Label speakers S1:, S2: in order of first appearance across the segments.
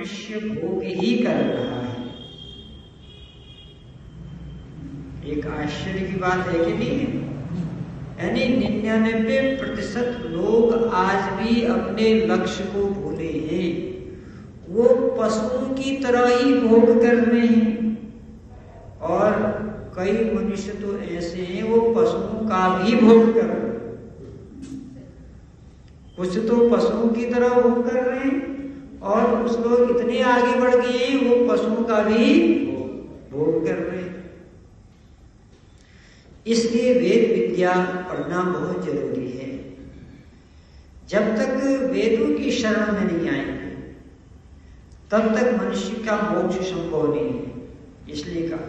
S1: मनुष्य भोग ही कर रहा है। एक आश्चर्य की बात है कि नहीं है? यानी 99% लोग आज भी अपने लक्ष्य को भूले हैं। वो पशुओं की तरह ही भोग कर रहे हैं, और कई मनुष्य तो ऐसे हैं वो पशुओं का भी भोग कर रहे हैं। कुछ तो पशुओं की तरह भोग कर रहे हैं, और कुछ लोग इतने आगे बढ़ गए हैं वो पशुओं का भी भोग कर रहे हैं। इसलिए वेद विद्या पढ़ना बहुत जरूरी है। जब तक वेदों की शरण में नहीं आएंगे तब तक मनुष्य का मोक्ष संभव नहीं है। इसलिए कहा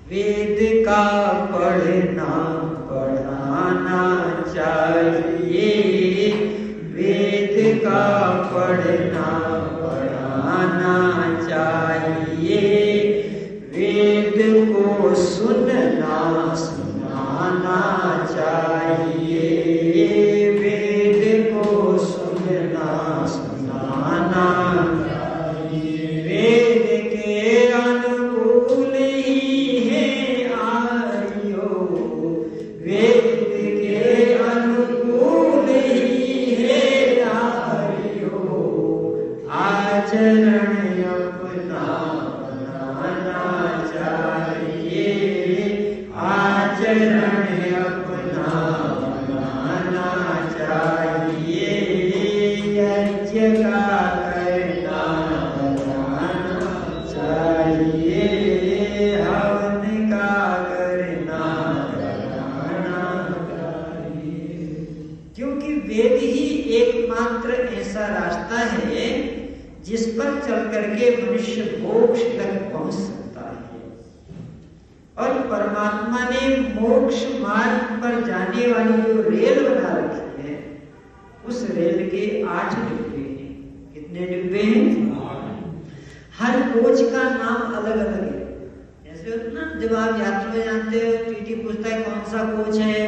S1: वेद का पढ़ना पढ़ाना चाहिए, वेद का पढ़ना पढ़ाना चाहिए, वेद को सुनना सुनाना चाहिए, वेद को सुनना सुनाना चाहिए। वेद के अनुकूल ही है आर्यो, वेद के अनुकूल ही है आर्यो, आचरण अपना आचरण अपना बनाना चाहिए, यज्ञ का करना बनाना चाहिए, हवन का करना बनाना चाहिए। क्योंकि वेद ही एकमात्र ऐसा रास्ता है जिस पर चल करके मनुष्य मोक्ष तक पहुंच सकता है। और परमात्मा ने मोक्ष मार्ग पर जाने वाली जो रेल बना रखी है, उस रेल के 8 डिब्बे हैं। कितने डिब्बे हैं? हर कोच का नाम अलग अलग है। ऐसे होता ना, जब आप यात्रा में जाते हो टीटी पूछता है कौन सा कोच है,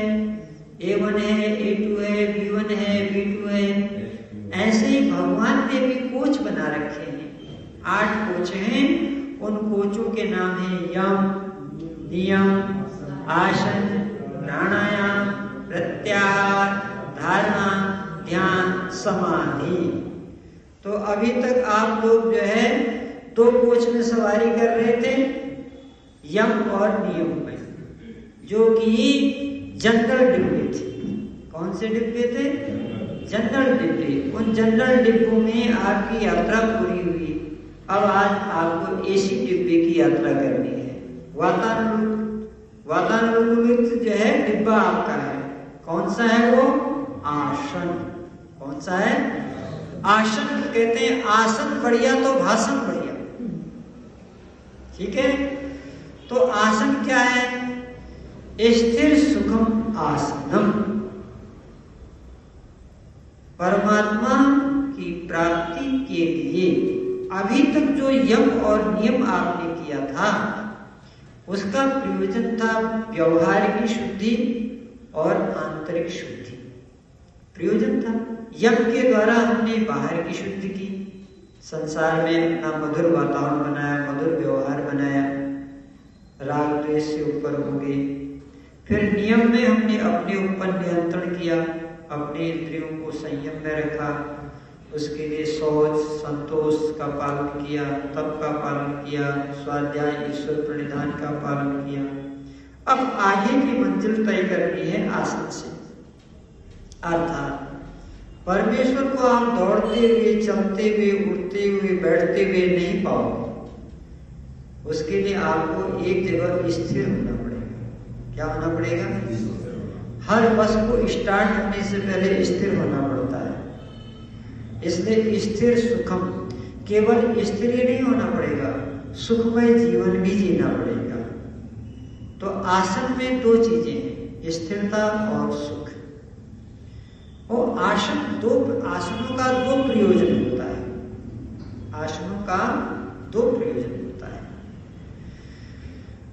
S1: A1 है, A2 है, B1 है, B2 है। ऐसे ही भगवान ने भी कोच बना रखे हैं। 8 कोच हैं। उन कोचों के नाम है यम, नियम, आसन, प्राणायाम, प्रत्याहार, धारणा, ध्यान, समाधि। तो अभी तक आप लोग जो है 2 कोच में सवारी कर रहे थे, यम और नियम में, जो कि जनरल डिब्बे थे। कौन से डिब्बे थे? जनरल डिब्बे। उन जनरल डिब्बों में आपकी यात्रा पूरी हुई। अब आज आपको एसी डिब्बे की यात्रा करनी है। वातानुकूलित जो है डिब्बा आपका है। कौन सा है वो? आसन। कौन सा है? आसन कहते हैं। आसन बढ़िया तो भाषण बढ़िया। ठीक है, तो आसन क्या है? स्थिर सुखम आसनम। परमात्मा की प्राप्ति के लिए अभी तक जो यम और नियम आपने किया था, उसका प्रयोजन था व्यवहार की शुद्धि और आंतरिक शुद्धि। प्रयोजन था। यम के द्वारा हमने बाहर की शुद्धि की, संसार में अपना मधुर वातावरण बनाया, मधुर व्यवहार बनाया, राग द्वेष से ऊपर हो गए। फिर नियम में हमने अपने ऊपर नियंत्रण किया, अपने इंद्रियों को संयम में रखा, उसके लिए शौच, संतोष का पालन किया, तप का पालन किया, स्वाध्याय, ईश्वर प्रणिधान का पालन किया। अब आगे की मंजिल तय करनी है आसन से। अर्थात परमेश्वर को आप दौड़ते हुए, चलते हुए, उठते हुए, बैठते हुए नहीं पाओगे। उसके लिए आपको एक जगह स्थिर होना पड़ेगा। क्या होना पड़ेगा? हर बस को स्टार्ट होने से पहले स्थिर होना पड़ता है। इसलिए स्थिर सुखम, केवल स्थिर ही नहीं होना पड़ेगा, सुखमय जीवन भी जीना पड़ेगा। तो आसन में 2 चीजें हैं, स्थिरता और सुख। और आसनों का 2 प्रयोजन होता है। आसनों का 2 प्रयोजन होता है।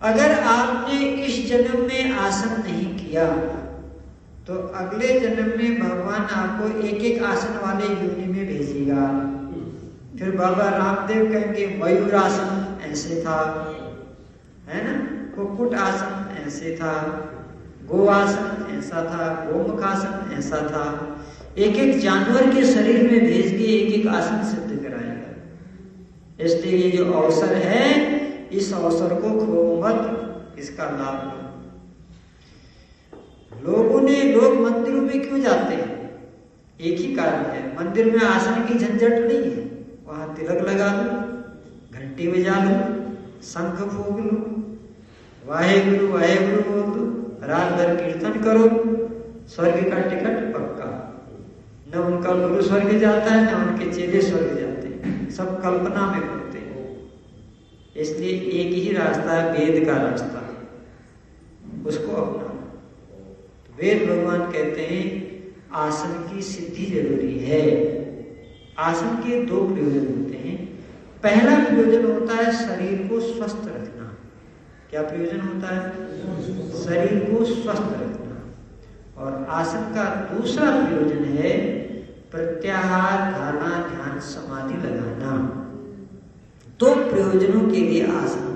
S1: अगर आपने इस जन्म में आसन नहीं किया तो अगले जन्म में भगवान आपको एक आसन वाले योनि में भेजेगा। फिर बाबा रामदेव कहेंगे मयूरासन ऐसे था, है ना, कुक्कुट आसन ऐसे था, गोआसन ऐसा था, गोमुखासन ऐसा था। एक एक जानवर के शरीर में भेज के एक एक आसन सिद्ध कराएगा। इसलिए ये जो अवसर है, इस अवसर को खो मत, इसका लाभ लो। लोग मंदिरों में क्यों जाते हैं? एक ही कारण है, मंदिर में आसन की झंझट नहीं है। वहां तिलक लगा लो, घंटी बजा लो, शंख फूंक लो, वाहेगुरु वाहेगुरु बोल दो, रात भर कीर्तन करो, स्वर्ग का टिकट पक्का। न उनका गुरु स्वर्ग जाता है, न उनके चेले स्वर्ग जाते हैं, सब कल्पना में होते हैं। इसलिए एक ही रास्ता है, वेद का रास्ता, उसको अपना। वेद भगवान कहते हैं आसन की सिद्धि जरूरी है। आसन के दो प्रयोजन होते हैं। पहला प्रयोजन होता है शरीर को स्वस्थ रखना। क्या प्रयोजन होता है? शरीर को स्वस्थ रखना। और आसन का दूसरा प्रयोजन है प्रत्याहार, धारणा, ध्यान, समाधि लगाना। दो प्रयोजनों के लिए आसन